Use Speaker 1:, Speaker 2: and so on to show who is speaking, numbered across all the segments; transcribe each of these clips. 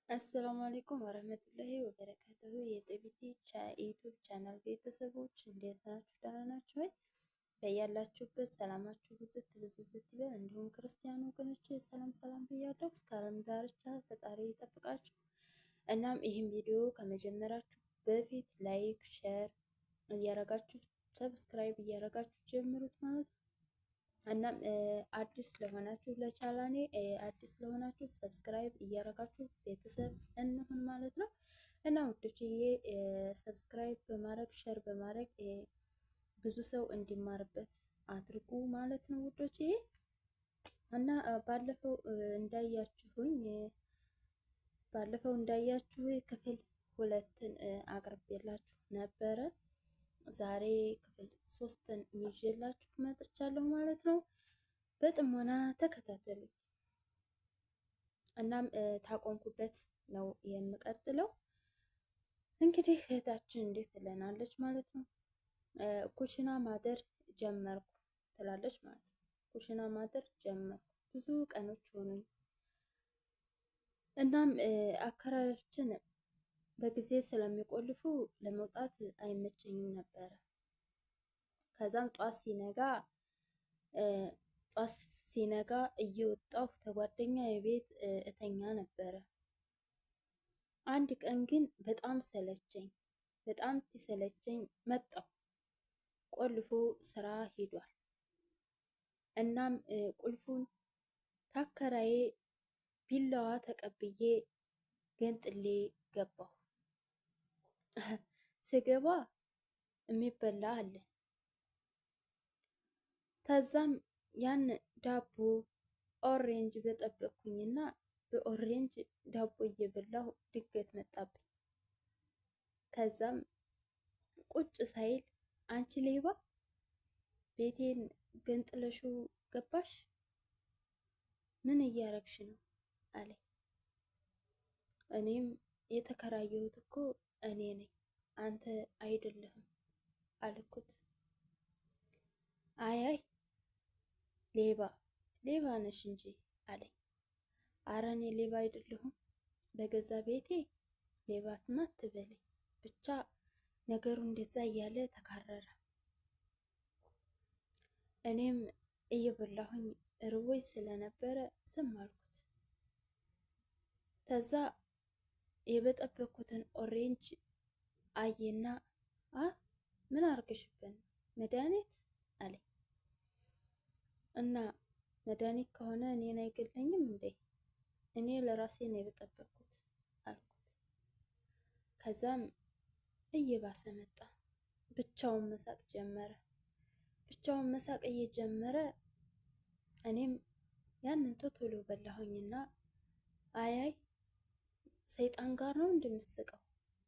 Speaker 1: አሰላሙ አለይኩም ወረህመቱላሂ ወበረካቱሁ። የጠቢቲ ዩቱብ ቻናል ቤተሰቦች እንዴት ናችሁ? ደህና ናችሁ ወይ? በያላችሁበት ሰላማችሁ ብዝት ብዝት ይበል። እንዲሁም ክርስቲያን ወገኖች ሰላም ሰላም ብያለሁ። እስከ ዓለም ዳርቻ ፈጣሪ ይጠብቃችሁ። እናም ይህን ቪዲዮ ከመጀመራችሁ በፊት ላይክ፣ ሼር እያረጋችሁ ሰብስክራይብ እያረጋችሁ ጀምሩት ማለት ነው። እናም አዲስ ለሆናችሁ ለቻናሌ አዲስ ለሆናችሁ ሰብስክራይብ እያረጋችሁ ቤተሰብ እንሁን ማለት ነው። እና ውዶችዬ ሰብስክራይብ በማድረግ ሸር በማድረግ ብዙ ሰው እንዲማርበት አድርጉ ማለት ነው ውዶችዬ። እና ባለፈው እንዳያችሁ ክፍል ሁለትን አቅርቤላችሁ ነበረ። ዛሬ ክፍል ሶስትን ይዤላችሁ መጥቻለሁ ማለት ነው። በጥሞና ተከታተሉ። እናም ታቆምኩበት ነው የምቀጥለው። እንግዲህ እህታችን እንዴት ትለናለች ማለት ነው። ኩሽና ማደር ጀመርኩ ትላለች ማለት ነው። ኩሽና ማደር ጀመርኩ ብዙ ቀኖች ሆኑኝ። እናም አከራዮችን በጊዜ ስለሚቆልፉ ለመውጣት አይመቸኝም ነበረ። ከዛም ጧት ሲነጋ እየወጣሁ ከጓደኛዬ ቤት እተኛ ነበረ። አንድ ቀን ግን በጣም ሲሰለቸኝ መጣሁ። ቆልፎ ስራ ሄዷል። እናም ቁልፉን ታከራዬ ቢላዋ ተቀብዬ ገንጥሌ ገባሁ። ስገባ የሚበላ አለ። ከዛም ያን ዳቦ ኦሬንጅ በጠበቅኩኝና በኦሬንጅ ዳቦ እየበላሁ ድገት መጣብኝ። ከዛም ቁጭ ሳይል አንቺ ሌባ ቤቴን ገንጥለሹ ገባሽ? ምን እያረግሽ ነው አለኝ። እኔም የተከራየሁት እኮ እኔ ነኝ አንተ አይደለህም አልኩት። አይ ሌባ ነሽ እንጂ አለኝ። አረ እኔ ሌባ አይደለሁም፣ በገዛ ቤቴ ሌባትማ አትበለኝ። ብቻ ነገሩ እንደዛ እያለ ተካረረ። እኔም እየበላሁኝ ርቦኝ ስለነበረ ዝም አልኩት። ከዛ የበጠበኩትን ኦሬንጅ አየና ምን አርገሽብን መድኃኒት አለኝ። እና መድኃኒት ከሆነ እኔን አይገለኝም እንዴ? እኔ ለራሴ ነው የበጠበኩት አልኩት። ከዛም እየባሰ መጣ። ብቻውን መሳቅ ጀመረ። ብቻውን መሳቅ እየጀመረ እኔም ያንን ቶሎ በላሁኝና አይ ሰይጣን ጋር ነው እንደምትስቀው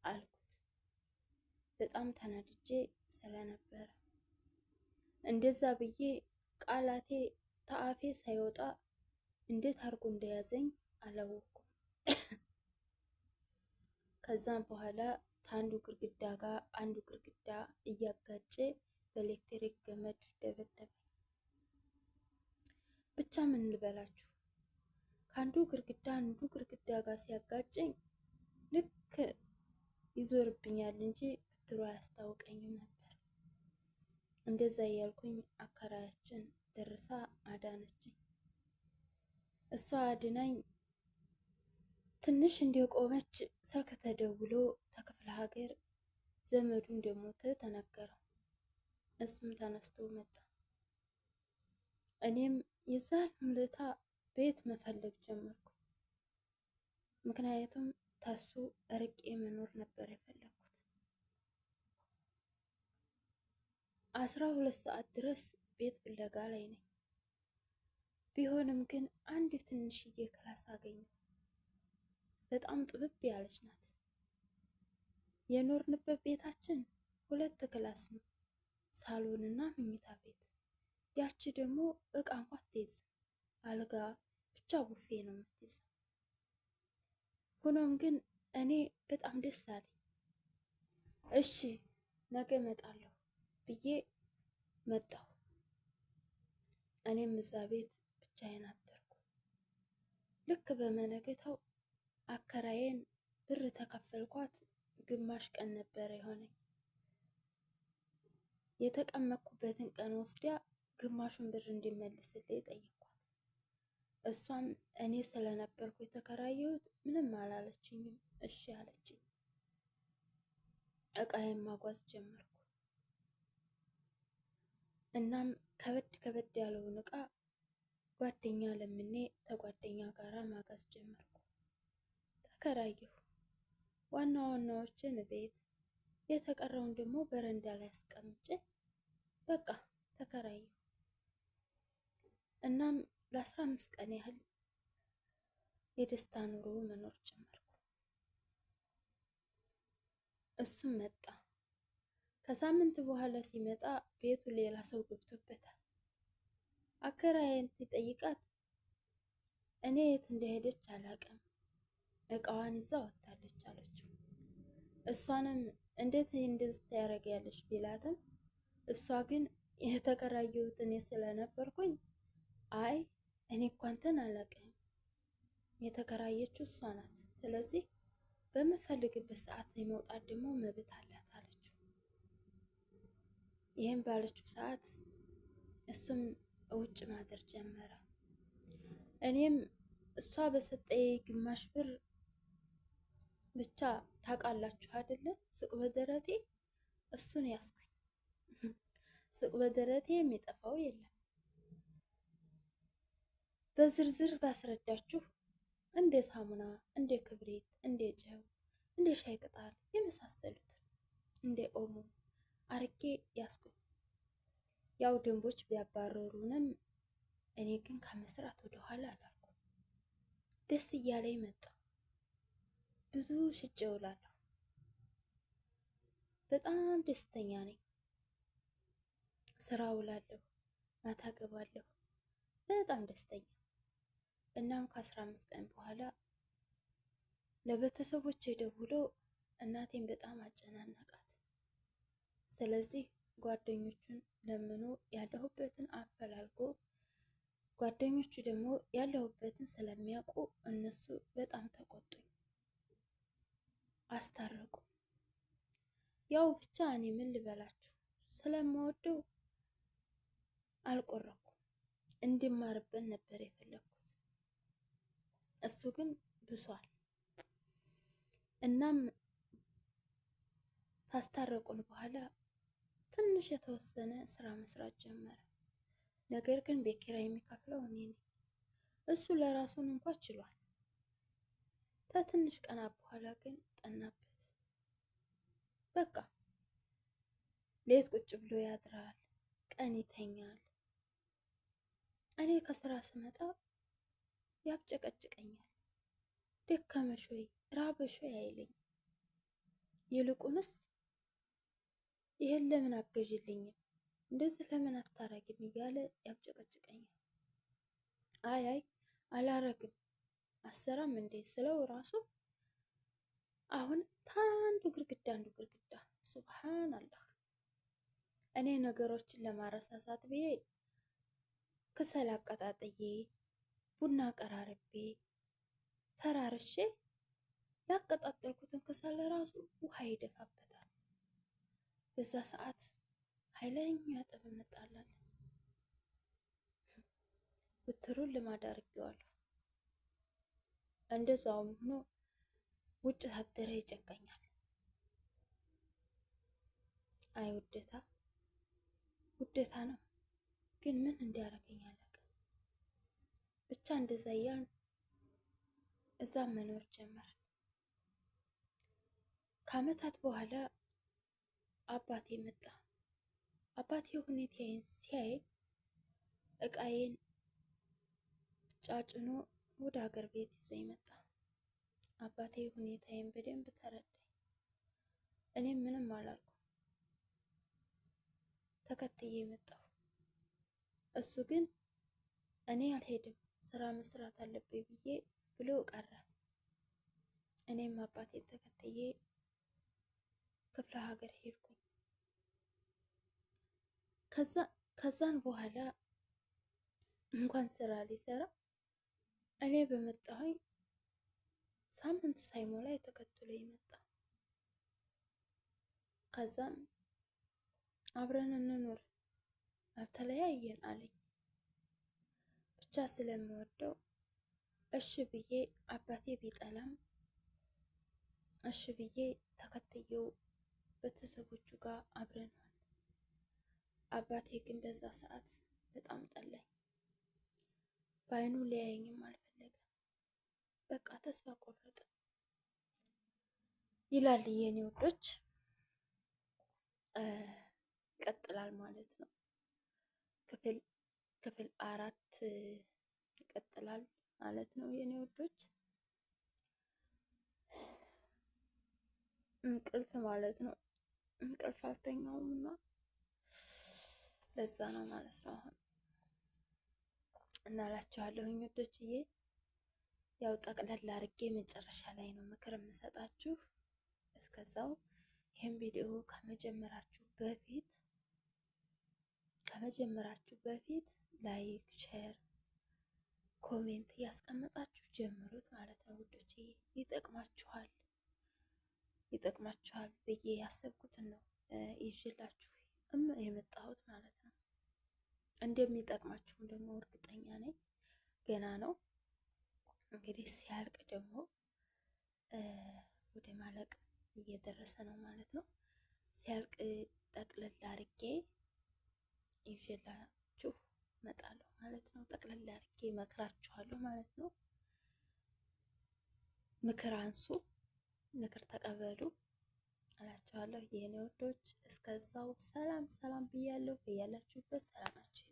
Speaker 1: አልኩት። በጣም ተናድጄ ስለነበረ እንደዛ ብዬ ቃላቴ ተአፌ ሳይወጣ እንዴት አድርጎ እንደያዘኝ አላወኩም። ከዛም በኋላ ከአንዱ ግርግዳ ጋር አንዱ ግርግዳ እያጋጨ በኤሌክትሪክ ገመድ ደበደበኝ። ብቻ ምን ልበላችሁ ከአንዱ ግርግዳ ጋር ሲያጋጨኝ ልክ ይዞርብኛል እንጂ ብትሮ አያስታውቀኝም ነበር። እንደዛ እያልኩኝ አከራያችን ደርሳ አዳነችኝ። እሷ አድናኝ ትንሽ እንደቆመች ስልክ ተደውሎ ተክፍለ ሀገር ዘመዱ እንደሞተ ተነገረው። እሱም ተነስቶ መጣ። እኔም የዛን ሁለታ ቤት መፈለግ ጀመርኩ። ምክንያቱም ታሱ ርቄ መኖር ነበር የፈለኩት። 12 ሰዓት ድረስ ቤት ፍለጋ ላይ ነኝ። ቢሆንም ግን አንድ ትንሽዬ ክላስ አገኘሁ። በጣም ጥብብ ያለች ናት። የኖርንበት ቤታችን 2 ክላስ ነው፣ ሳሎንና መኝታ ቤት። ያቺ ደግሞ እቃ እንኳን አትይዝም፣ አልጋ ብቻ ቡፌ ነው የምትይዘው። ሆኖም ግን እኔ በጣም ደስ አለኝ። እሺ ነገ እመጣለሁ ብዬ መጣሁ። እኔም እዛ ቤት ብቻዬን አደርኩ። ልክ በመነገታው አከራዬን ብር ተከፈልኳት። ግማሽ ቀን ነበረ የሆነኝ። የተቀመጥኩበትን ቀን ወስዳ ግማሹን ብር እንዲመልስልኝ ጠየኳት። እሷም እኔ ስለነበርኩ የተከራየሁት ምንም አላለችኝም። እሺ አለችኝ። እቃዬን ማጓዝ ጀመርኩ። እናም ከበድ ያለውን እቃ ጓደኛ ለምኔ ከጓደኛ ጋር ማጋዝ ጀመርኩ። ተከራየሁ። ዋና ዋናዎችን ቤት፣ የተቀረውን ደግሞ በረንዳ ላይ አስቀምጬ በቃ ተከራየሁ። እናም ለ15 ቀን ያህል የደስታ ኑሮ መኖር ጀመርኩ። እሱም መጣ። ከሳምንት በኋላ ሲመጣ ቤቱ ሌላ ሰው ገብቶበታል። አከራዬን ሲጠይቃት እኔ የት እንደሄደች አላውቅም፣ እቃዋን ይዛ ወጥታለች አለችው። እሷንም እንዴት እንደዚህ ታደርጊያለሽ ቢላትም እሷ ግን የተከራየሁት እኔ ስለነበርኩኝ አይ እኔ እኮ አንተን አላውቅም፣ የተከራየችው እሷ ናት። ስለዚህ በምፈልግበት ሰዓት ላይ መውጣት ደግሞ መብት አላት አለችው። ይህም ባለችው ሰዓት እሱም ውጭ ማደር ጀመረ። እኔም እሷ በሰጠኝ ግማሽ ብር ብቻ ታውቃላችሁ አይደለ? ሱቅ በደረቴ እሱን ያስኩኝ። ሱቅ በደረቴ የሚጠፋው የለም። በዝርዝር ባስረዳችሁ እንደ ሳሙና፣ እንደ ክብሪት፣ እንደ ጨው፣ እንደ ሻይ ቅጠል የመሳሰሉትን እንደ ኦሞ አርጌ ያስኩኝ። ያው ደንቦች ቢያባረሩንም እኔ ግን ከመስራት ወደኋላ አላልኩም። ደስ እያለኝ መጣ። ብዙ ሽጬ እውላለሁ። በጣም ደስተኛ ነኝ። ስራ ውላለሁ፣ ማታ ገባለሁ። በጣም ደስተኛ። እናም ከ15 ቀን በኋላ ለቤተሰቦቼ ደውሎ እናቴን በጣም አጨናነቃት። ስለዚህ ጓደኞቹን ለምኖ ያለሁበትን አፈላልጎ፣ ጓደኞቹ ደግሞ ያለሁበትን ስለሚያውቁ እነሱ በጣም ተቆጡኝ፣ አስታረቁ። ያው ብቻ እኔ ምን ልበላችሁ ስለምወደው አልቆረኩም። እንዲማርበት ነበር የፈለኩት። እሱ ግን ብሷል። እናም ካስታረቁን በኋላ ትንሽ የተወሰነ ስራ መስራት ጀመረ። ነገር ግን ቤት ኪራይ የሚከፍለው እኔ ነኝ። እሱ ለራሱን እንኳን ችሏል። ከትንሽ ቀናት በኋላ ግን ጠናበት። በቃ ሌት ቁጭ ብሎ ያድራል፣ ቀን ይተኛል። እኔ ከስራ ስመጣ ያብጨቀጭቀኛል። ደከመሽ ወይ ራበሽ ወይ አይለኝም። ይልቁንስ ይሄን ለምን አገዥልኝም፣ እንደዚህ ለምን አታረጊም እያለ ያብጨቀጭቀኛል። አይ አላረግም አሰራም እንዴ ስለው ራሱ አሁን ታንዱ ግርግዳ አንዱ ግርግዳ። ሱብሃንአላህ። እኔ ነገሮችን ለማረሳሳት ብዬ ክሰል አቀጣጥዬ ቡና ቀራርቤ ፈራርሼ ያቀጣጠልኩትን ክሰል ራሱ ውሃ ይደፋበታል። በዛ ሰዓት ኃይለኛ ጠብ እንጣላለን። ብትሩን ልማድ አድርጌዋለሁ። እንደዛውም ሆኖ ውጭ ታደረ ይጨንቀኛል። አይ ውዴታ ውዴታ ነው፣ ግን ምን እንዲያደርገኝ አላውቅም። ብቻ እንደዛ እያልን እዛም መኖር ጀመር። ከአመታት በኋላ አባቴ መጣ። አባቴ ሁኔታዬን ሲያይ እቃዬን ጫጭኖ ወደ ሀገር ቤት ይዞኝ መጣ። አባቴ ሁኔታዬን በደንብ ተረዳኝ። እኔም ምንም አላልኩም፣ ተከትዬ መጣሁ። እሱ ግን እኔ አልሄድም ስራ መስራት አለብኝ ብዬ ብሎ ቀረ። እኔም አባቴ ተከትዬ ክፍለ ሀገር ሄድኩኝ። ከዛን በኋላ እንኳን ስራ ሊሰራ እኔ በመጣሁኝ ሳምንት ሳይሞላ ተከትሎ የመጣ። ከዛም አብረን እንኑር አልተለያየን አለኝ። ብቻ ስለምወደው እሺ ብዬ አባቴ ቢጠላም እሺ ብዬ ተከትየው ቤተሰቦቹ ጋር አብረን ሆነ። አባቴ ግን በዛ ሰዓት በጣም ጠላኝ። በአይኑ ሊያየኝም አልፈለገም። በቃ ተስፋ ቆረጠ ይላል የኔ ወዶች። ይቀጥላል ማለት ነው። ክፍል 4 ይቀጥላል ማለት ነው የኔ ወዶች። እንቅልፍ ማለት ነው። እንቅልፍ አልተኛውም እና ለዛ ነው ማለት ነው አሁን እና እላችኋለሁኝ ወዶችዬ። ያው ጠቅለል አድርጌ መጨረሻ ላይ ነው ምክር የምሰጣችሁ። እስከዛው ይህን ቪዲዮ ከመጀመራችሁ በፊት ላይክ፣ ሼር፣ ኮሜንት እያስቀመጣችሁ ጀምሩት ማለት ነው ውዶችዬ። ይጠቅማችኋል ብዬ ያሰብኩትን ነው ይዤላችሁ የመጣሁት ማለት ነው። እንደሚጠቅማችሁም ደግሞ እርግጠኛ ነኝ። ገና ነው እንግዲህ ሲያልቅ ደግሞ ወደ ማለቅ እየደረሰ ነው ማለት ነው። ሲያልቅ ጠቅለል አድርጌ ይዤላችሁ እመጣለሁ ማለት ነው። ጠቅለል አድርጌ እመክራችኋለሁ ማለት ነው። ምክር አንሱ፣ ምክር ተቀበሉ እላችኋለሁ የኔ ወዶች። እስከዛው ሰላም ብያለሁ። በያላችሁበት ሰላማችሁ